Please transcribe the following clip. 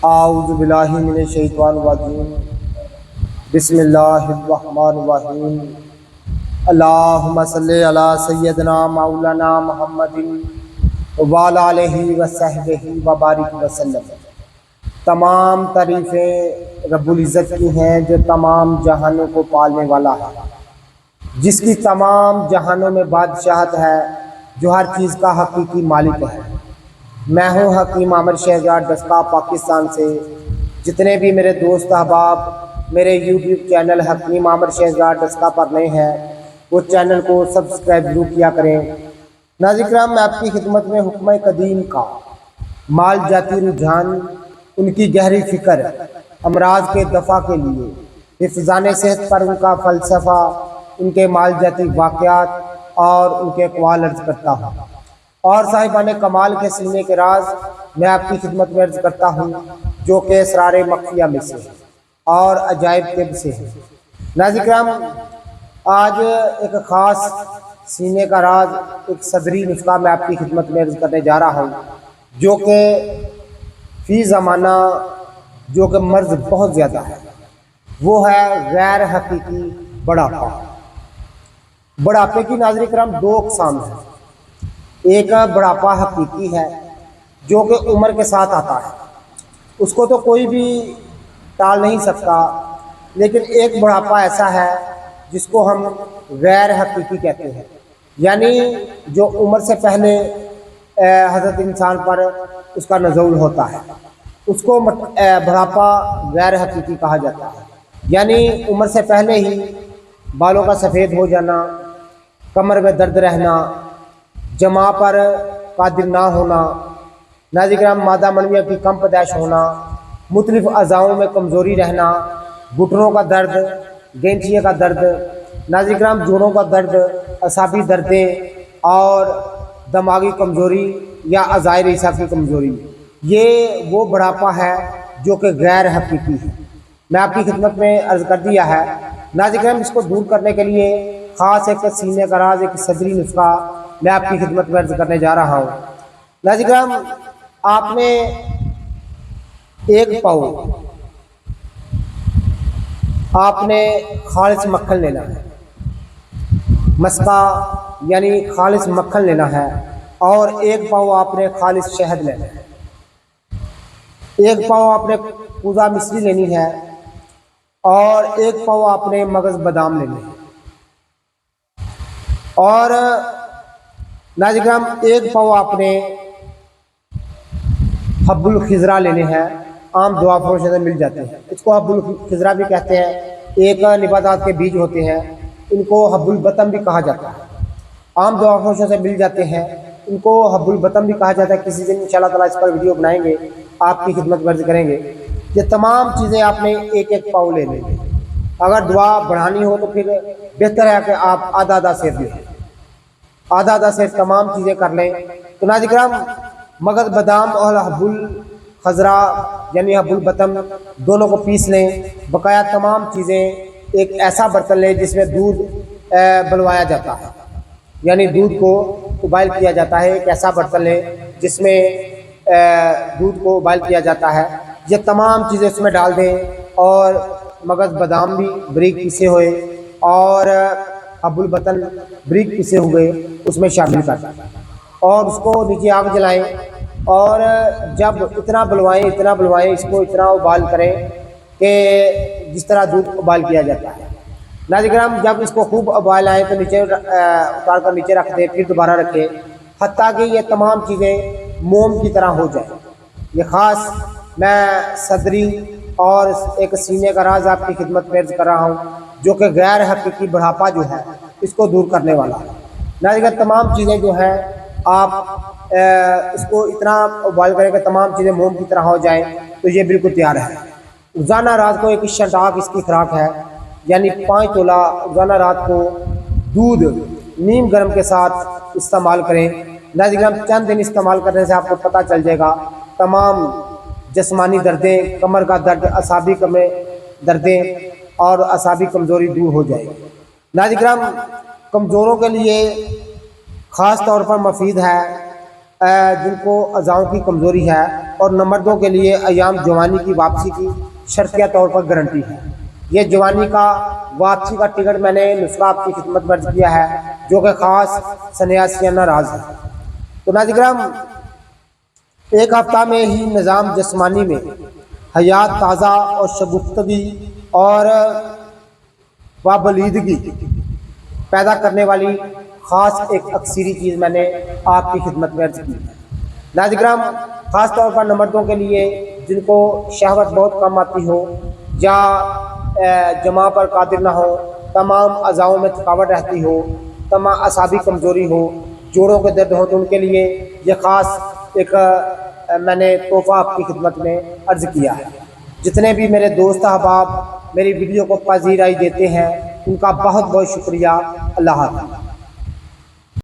اعوذ باللہ من الشیطان الرجیم بسم اللہ الرحمن الرحیم اللہم صلی علی سیدنا مولانا محمد وعلی آلہ وصحبہ وبارک وسلم۔ تمام تعریفیں رب العزت کی ہیں جو تمام جہانوں کو پالنے والا ہے، جس کی تمام جہانوں میں بادشاہت ہے، جو ہر چیز کا حقیقی مالک ہے۔ میں ہوں حکیم عامر شہزاد ڈسکا پاکستان سے۔ جتنے بھی میرے دوست احباب میرے یوٹیوب چینل حکیم عامر شہزاد ڈسکا پر نئے ہیں، وہ چینل کو سبسکرائب ضرور کیا کریں۔ ناظرین کرام، میں آپ کی خدمت میں حکمہ قدیم کا مال جاتی رجحان، ان کی گہری فکر، امراض کے دفع کے لیے، حفظان صحت پر ان کا فلسفہ، ان کے مال جاتی واقعات اور ان کے اقوال عرض کرتا ہوں، اور صاحبان کمال کے سینے کے راز میں آپ کی خدمت میں عرض کرتا ہوں، جو کہ اسرار مخفیہ میں سے اور عجائب طب سے ہے۔ ناظرین کرام، آج ایک خاص سینے کا راز، ایک صدری نسخہ میں آپ کی خدمت میں عرض کرنے جا رہا ہوں، جو کہ فی زمانہ جو کہ مرض بہت زیادہ ہے، وہ ہے غیر حقیقی بڑھاپا۔ بڑھاپے کی ناظرین کرام دو اقسام ہیں۔ ایک بڑھاپا حقیقی ہے جو کہ عمر کے ساتھ آتا ہے، اس کو تو کوئی بھی ٹال نہیں سکتا، لیکن ایک بڑھاپا ایسا ہے جس کو ہم غیر حقیقی کہتے ہیں، یعنی جو عمر سے پہلے حضرت انسان پر اس کا نزول ہوتا ہے، اس کو بڑھاپا غیر حقیقی کہا جاتا ہے۔ یعنی عمر سے پہلے ہی بالوں کا سفید ہو جانا، کمر میں درد رہنا، جماع پر قادر نہ ہونا، ناظرین کرام مادہ منویہ کی کم پیدائش ہونا، مختلف اعضاؤں میں کمزوری رہنا، گھٹنوں کا درد، گینچیے کا درد، ناظرین کرام جوڑوں کا درد، اعصابی دردیں اور دماغی کمزوری یا اعضائے رئیسہ کی کمزوری، یہ وہ بڑھاپا ہے جو کہ غیر حقیقی ہے۔ میں آپ کی خدمت میں عرض کر دیا ہے۔ ناظرین کرام، اس کو دور کرنے کے لیے خاص ایک سینے کا راز، ایک صدری نسخہ میں آپ کی خدمت میں عرض کرنے جا رہا ہوں۔ ناظرین کرام، آپ نے ایک پاؤ آپ نے خالص مکھن لینا ہے، مسکہ یعنی خالص مکھن لینا ہے، اور ایک پاؤ آپ نے خالص شہد لینا ہے، ایک پاؤ آپ نے کوزہ مصری لینی ہے، اور ایک پاؤ آپ نے مغز بادام لینے ہیں، اور ناظرین کرام ایک پاؤ آپ نے حب الخضرا لینے ہیں۔ عام دوا فروشوں سے مل جاتے ہیں، اس کو حب الخضرا بھی کہتے ہیں۔ ایک نباتات کے بیج ہوتے ہیں، ان کو حب البطن بھی کہا جاتا ہے، عام دوا فروشوں سے مل جاتے ہیں، ان کو حب البطن بھی کہا جاتا ہے۔ کسی دن انشاءاللہ تعالیٰ اس پر ویڈیو بنائیں گے، آپ کی خدمت میں عرض کریں گے۔ یہ تمام چیزیں آپ نے ایک ایک پاؤ لے لیں گے۔ اگر دعا بڑھانی ہو تو پھر بہتر ہے کہ آپ آدھا آدھا سیر لیں، آدھا آدھا سیر تمام چیزیں کر لیں۔ تو ناظرین کرام، مغز بادام اور حب الخضرا یعنی حب البطن دونوں کو پیس لیں۔ بقایا تمام چیزیں ایک ایسا برتن لیں جس میں دودھ بلوایا جاتا ہے، یعنی دودھ کو ابائل کیا جاتا ہے۔ ایک ایسا برتن لیں جس میں دودھ کو ابائل کیا جاتا ہے۔ یہ تمام چیزیں اس میں ڈال دیں، اور مغز بادام بھی بریک پیسے ہوئے اور حب البطن بریک پیسے ہوئے اس میں شامل کر دیں، اور اس کو نیچے آگ جلائیں، اور جب اتنا بلوائیں اس کو اتنا ابال کریں کہ جس طرح دودھ ابال کیا جاتا ہے۔ ناظرین کرام، جب اس کو خوب ابال آئیں تو نیچے اتار کر نیچے رکھ دیں، پھر دوبارہ رکھیں، حتیٰ کہ یہ تمام چیزیں موم کی طرح ہو جائیں۔ یہ خاص میں صدری اور ایک سینے کا راز آپ کی خدمت میں عرض کر رہا ہوں، جو کہ غیر حقیقی بڑھاپا جو ہے اس کو دور کرنے والا ہے۔ ناظرین، تمام چیزیں جو ہیں آپ اس کو اتنا ابال کریں کہ تمام چیزیں موم کی طرح ہو جائیں، تو یہ بالکل تیار ہے۔ روزانہ رات کو ایک شنٹاک اس کی خوراک ہے، یعنی 5 تولہ روزانہ رات کو دودھ نیم گرم کے ساتھ استعمال کریں۔ ناظرین کرام، چند دن استعمال کرنے سے آپ کو پتہ چل جائے گا، تمام جسمانی دردیں، کمر کا درد، اعصابی دردیں اور اعصابی کمزوری دور ہو جائے گی۔ ناظرین کرام، کمزوروں کے لیے خاص طور پر مفید ہے جن کو اعضاؤں کی کمزوری ہے، اور نمبر 2 کے لیے ایام جوانی کی واپسی کی شرطیہ طور پر گارنٹی ہے۔ یہ جوانی کا واپسی کا ٹکٹ میں نے نسخہ آپ کی خدمت میں عرض کیا ہے، جو کہ خاص سنیاسیانہ راز ہے۔ تو ناظرین کرام، ایک ہفتہ میں ہی نظام جسمانی میں حیات تازہ اور شگفتگی اور بابلیدگی پیدا کرنے والی خاص ایک اکثری چیز میں نے آپ کی خدمت میں عرض کی ہے۔ ناظرین کرام، خاص طور پر نمبر 2 کے لیے جن کو شہوت بہت کم آتی ہو یا جماع پر قادر نہ ہو، تمام اعضاؤں میں تھکاوٹ رہتی ہو، تمام اعصابی کمزوری ہو، جوڑوں کے درد ہو، تو ان کے لیے یہ خاص ایک میں نے تحفہ آپ کی خدمت میں عرض کیا ہے۔ جتنے بھی میرے دوست احباب میری ویڈیو کو پذیرائی دیتے ہیں، ان کا بہت بہت شکریہ۔ اللہ حافظ۔